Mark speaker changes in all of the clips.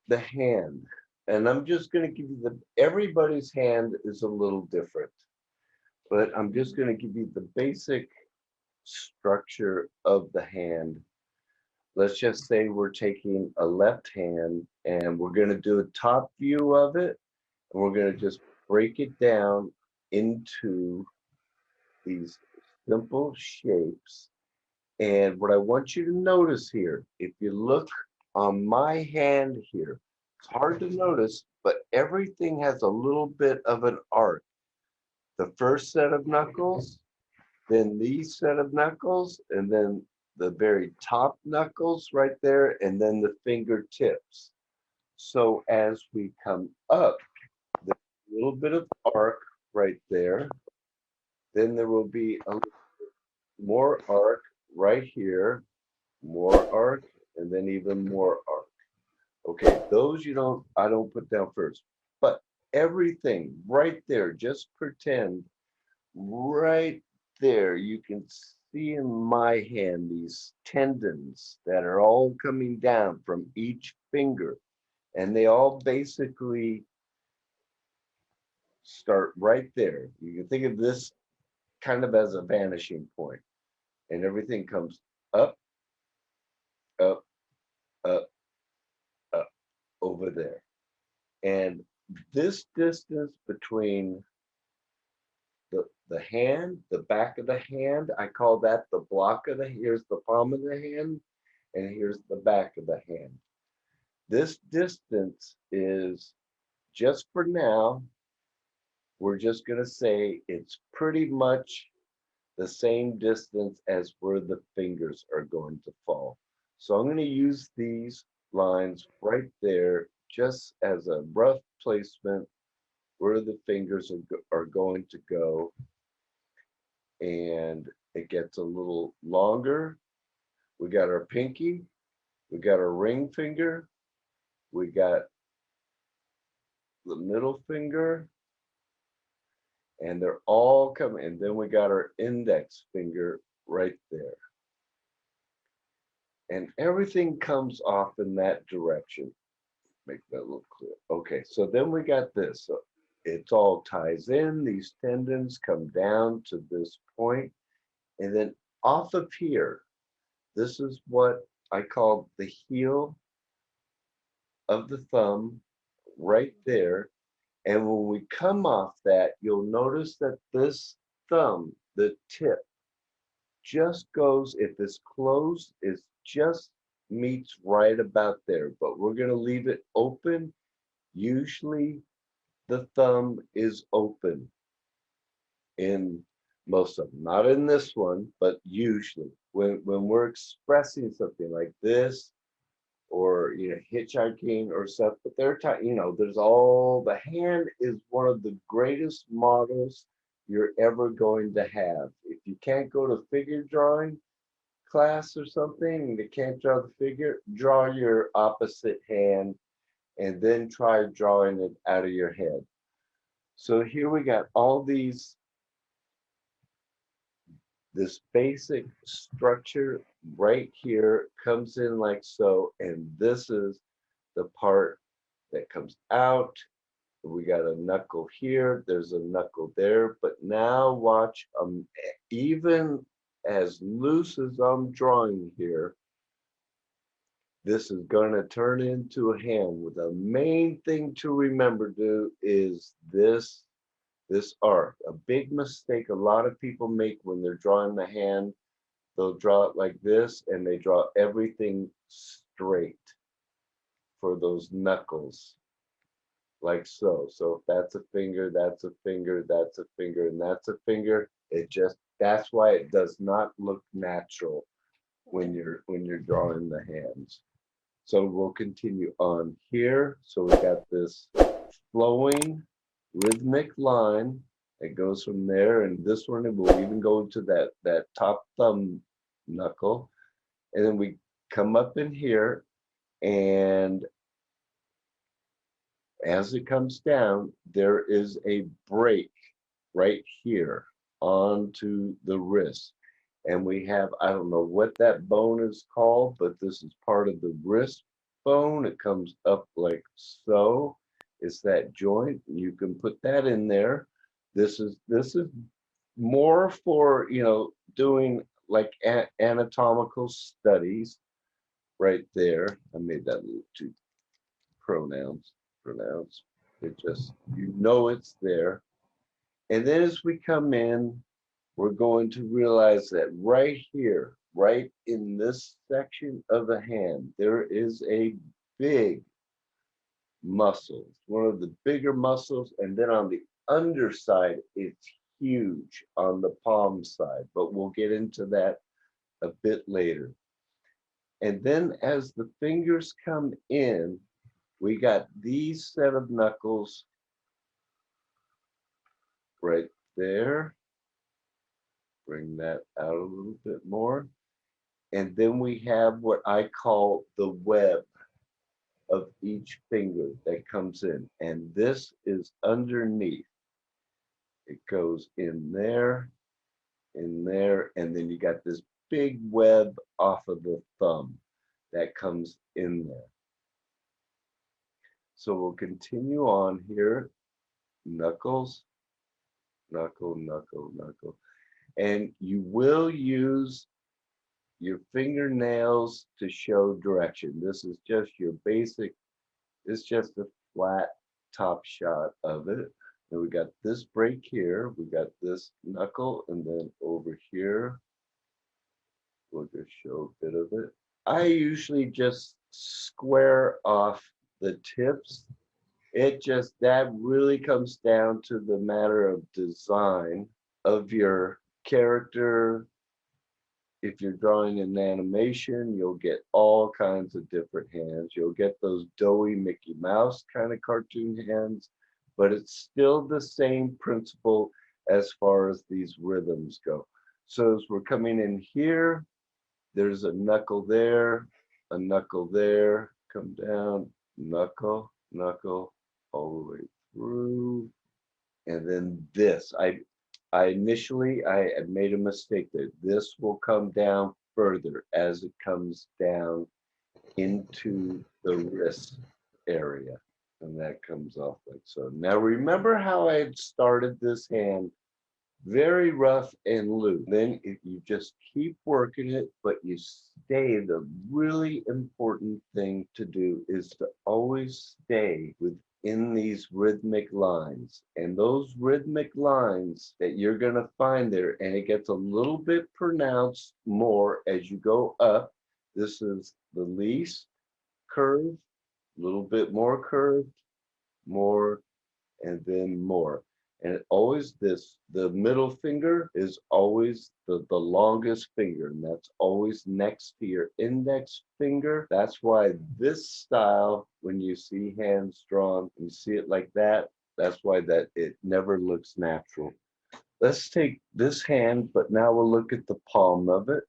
Speaker 1: the hand. And I'm just going to give you everybody's hand is a little different, but I'm just going to give you the basic structure of the hand. Let's just say we're taking a left hand and we're going to do a top view of it, and we're going to just break it down into these simple shapes. And what I want you to notice here, if you look on my hand here, it's hard to notice, but everything has a little bit of an arc. The first set of knuckles, then these set of knuckles, and then the very top knuckles right there, and then the fingertips. So as we come up, there's a little bit of arc right there. Then there will be a little more arc right here, more arc, and then even more arc. Okay, those I don't put down first. But everything right there, just pretend right there, you can see in my hand these tendons that are all coming down from each finger. And they all basically start right there. You can think of this kind of as a vanishing point, and everything comes up, up, up, up over there. And this distance between the hand, the back of the hand, I call that the block of here's the palm of the hand, and here's the back of the hand. This distance is just for now, we're just going to say it's pretty much the same distance as where the fingers are going to fall. So I'm going to use these lines right there just as a rough placement where the fingers are going to go. And it gets a little longer. We got our pinky, we got our ring finger, we got the middle finger, and they're all coming. And then we got our index finger right there. And everything comes off in that direction. Make that look clear. Okay, so then we got this. So it all ties in. These tendons come down to this point, and then off of here, this is what I call the heel of the thumb right there. And when we come off that, you'll notice that this thumb, the tip, just goes, if it's closed, it just meets right about there. But we're going to leave it open. Usually the thumb is open in most of them. Not in this one, but usually. When we're expressing something like this, or hitchhiking or stuff, but there's all the hand is one of the greatest models you're ever going to have. If you can't go to figure drawing class or something and you can't draw the figure, draw your opposite hand and then try drawing it out of your head. So here we got all this basic structure right here comes in like so, and this is the part that comes out. We got a knuckle here, there's a knuckle there, but now watch, even as loose as I'm drawing here, this is going to turn into a hand. With the main thing to remember is this arc. A big mistake a lot of people make when they're drawing the hand, they'll draw it like this and they draw everything straight for those knuckles, like so. So if that's a finger, that's a finger, that's a finger, and that's a finger, that's why it does not look natural when you're drawing the hands. So we'll continue on here. So we got this flowing rhythmic line that goes from there, and this one will even go to that top thumb knuckle, and then we come up in here, and as it comes down, there is a break right here onto the wrist. And we have, I don't know what that bone is called, but this is part of the wrist bone. It comes up like so. It's that joint. You can put that in there. This is more for, doing like anatomical studies right there. I made that a little too pronouns. It just, it's there. And then as we come in, we're going to realize that right here, right in this section of the hand, there is a big muscle. It's one of the bigger muscles. And then on the underside, it's huge on the palm side, but we'll get into that a bit later. And then as the fingers come in, we got these set of knuckles right there. Bring that out a little bit more. And then we have what I call the web of each finger that comes in. And this is underneath. It goes in there, and then you got this big web off of the thumb that comes in there. So we'll continue on here. Knuckles, knuckle, knuckle, knuckle. And you will use your fingernails to show direction. This is just your basic, it's just a flat top shot of it. And we got this break here, we got this knuckle, and then over here, we'll just show a bit of it. I usually just square off the tips. That really comes down to the matter of design of your character. If you're drawing an animation, you'll get all kinds of different hands. You'll get those doughy Mickey Mouse kind of cartoon hands, but it's still the same principle as far as these rhythms go. So as we're coming in here, there's a knuckle there, come down, knuckle, knuckle, all the way through. And then this, I initially made a mistake there. This will come down further as it comes down into the wrist area. And that comes off like so. Now remember how I had started this hand very rough and loose. Then if you just keep working it, but you stay, the really important thing to do is to always stay within these rhythmic lines. And those rhythmic lines that you're going to find there, and it gets a little bit pronounced more as you go up. This is the least curved, a little bit more curved, more, and then more. And always the middle finger is always the longest finger, and that's always next to your index finger. That's why this style, when you see hands drawn, you see it like that, that's why that it never looks natural. Let's take this hand, but now we'll look at the palm of it.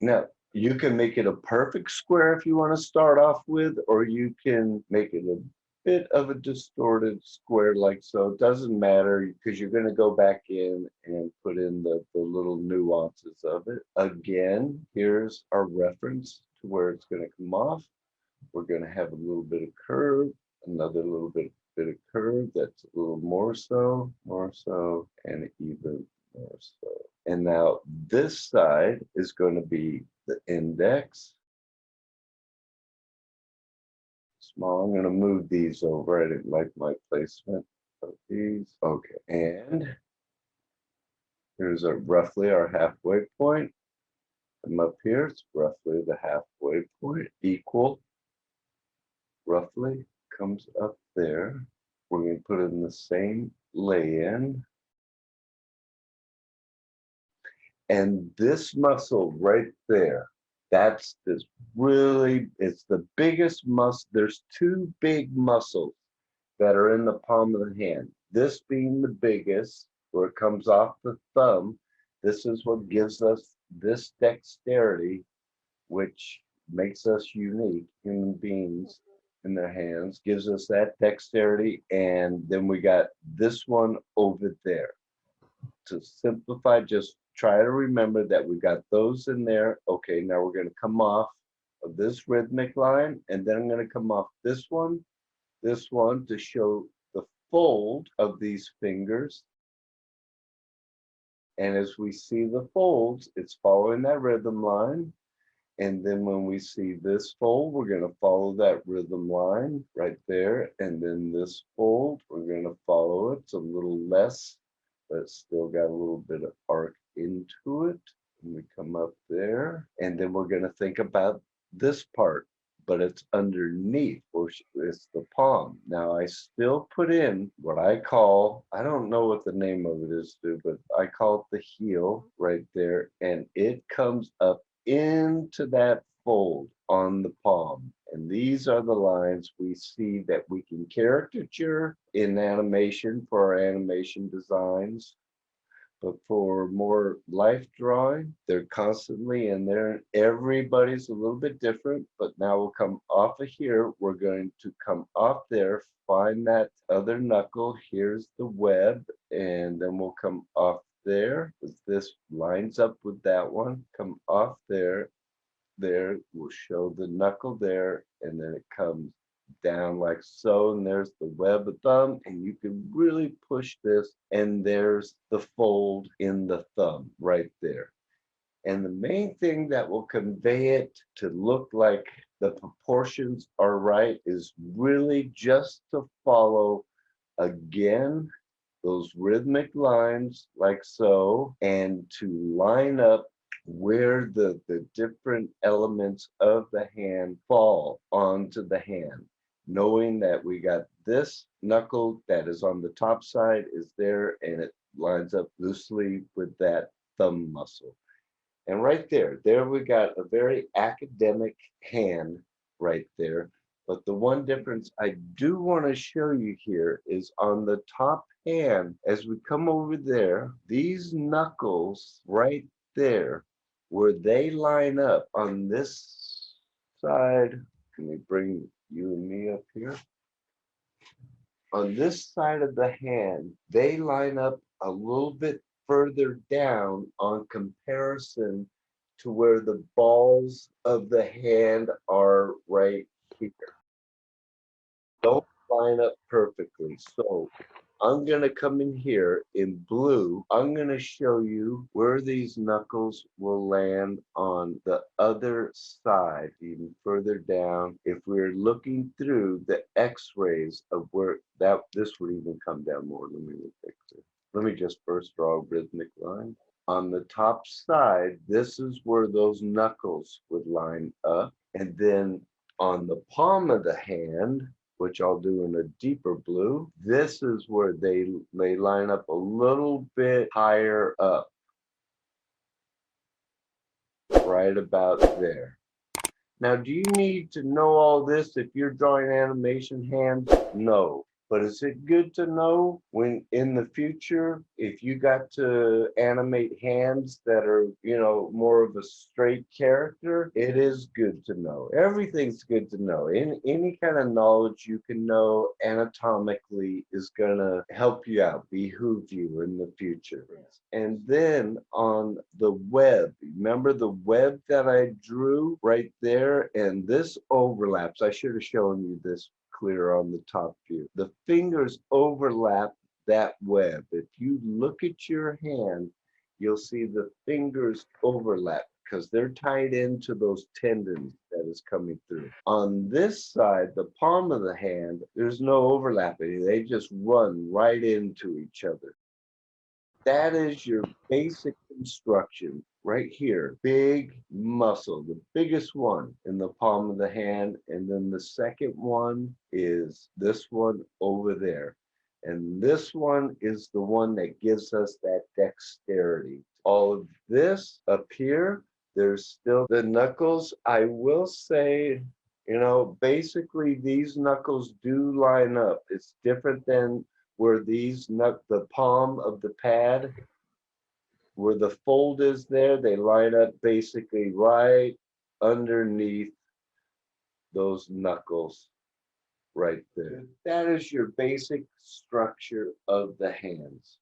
Speaker 1: Now, you can make it a perfect square if you want to start off with, or you can make it a bit of a distorted square like so. It doesn't matter because you're going to go back in and put in the little nuances of it. Again, here's our reference to where it's going to come off. We're going to have a little bit of curve, another little bit of curve that's a little more so, and even more so. And now this side is going to be the index. Small. I'm going to move these over. I didn't like my placement of these. Okay. And here's roughly our halfway point. I'm up here. It's roughly the halfway point. Equal. Roughly comes up there. We're going to put in the same lay-in. And this muscle right there, that's this really, it's the biggest muscle. There's two big muscles that are in the palm of the hand. This being the biggest, where it comes off the thumb. This is what gives us this dexterity, which makes us unique. Human beings in their hands gives us that dexterity. And then we got this one over there. To simplify, just try to remember that we got those in there. Okay, now we're going to come off of this rhythmic line, and then I'm going to come off this one to show the fold of these fingers. And as we see the folds, it's following that rhythm line. And then when we see this fold, we're going to follow that rhythm line right there. And then this fold, we're going to follow it. It's a little less, but it's still got a little bit of arc into it. And we come up there. And then we're going to think about this part, but it's underneath, or it's the palm. Now I still put in what I call, I don't know what the name of it is, but I call it the heel right there. And it comes up into that fold on the palm. And these are the lines we see that we can caricature in animation for our animation designs. But for more life drawing, they're constantly in there. Everybody's a little bit different, but now we'll come off of here. We're going to come off there, find that other knuckle. Here's the web, and then we'll come off there. This lines up with that one. Come off there. There, we'll show the knuckle there, and then it comes down like so, and there's the web of thumb, and you can really push this, and there's the fold in the thumb right there. And the main thing that will convey it to look like the proportions are right is really just to follow again those rhythmic lines like so, and to line up where the different elements of the hand fall onto the hand, knowing that we got this knuckle that is on the top side is there, and it lines up loosely with that thumb muscle. And right there we got a very academic hand right there. But the one difference I do want to show you here is on the top hand, as we come over there, these knuckles right there, where they line up on this side. Let me bring you and me up here. On this side of the hand, they line up a little bit further down on comparison to where the balls of the hand are right here. Don't line up perfectly. So I'm going to come in here in blue. I'm going to show you where these knuckles will land on the other side, even further down. If we're looking through the x-rays of where this would even come down more. Let me fix it. Let me just first draw a rhythmic line. On the top side, this is where those knuckles would line up. And then on the palm of the hand, which I'll do in a deeper blue, this is where they line up a little bit higher up, right about there. Now, do you need to know all this if you're drawing animation hands? No. But is it good to know when in the future, if you got to animate hands that are, more of a straight character, it is good to know. Everything's good to know. Any kind of knowledge you can know anatomically is going to help you out, behoove you in the future. And then on the web, remember the web that I drew right there? And this overlaps. I should have shown you this clear on the top view. The fingers overlap that web. If you look at your hand, you'll see the fingers overlap because they're tied into those tendons that is coming through. On this side, the palm of the hand, there's no overlapping. They just run right into each other. That is your basic construction right here. Big muscle, the biggest one in the palm of the hand. And then the second one is this one over there. And this one is the one that gives us that dexterity. All of this up here, there's still the knuckles. I will say, basically these knuckles do line up. It's different than where the palm of the pad, where the fold is there, they line up basically right underneath those knuckles right there. That is your basic structure of the hands.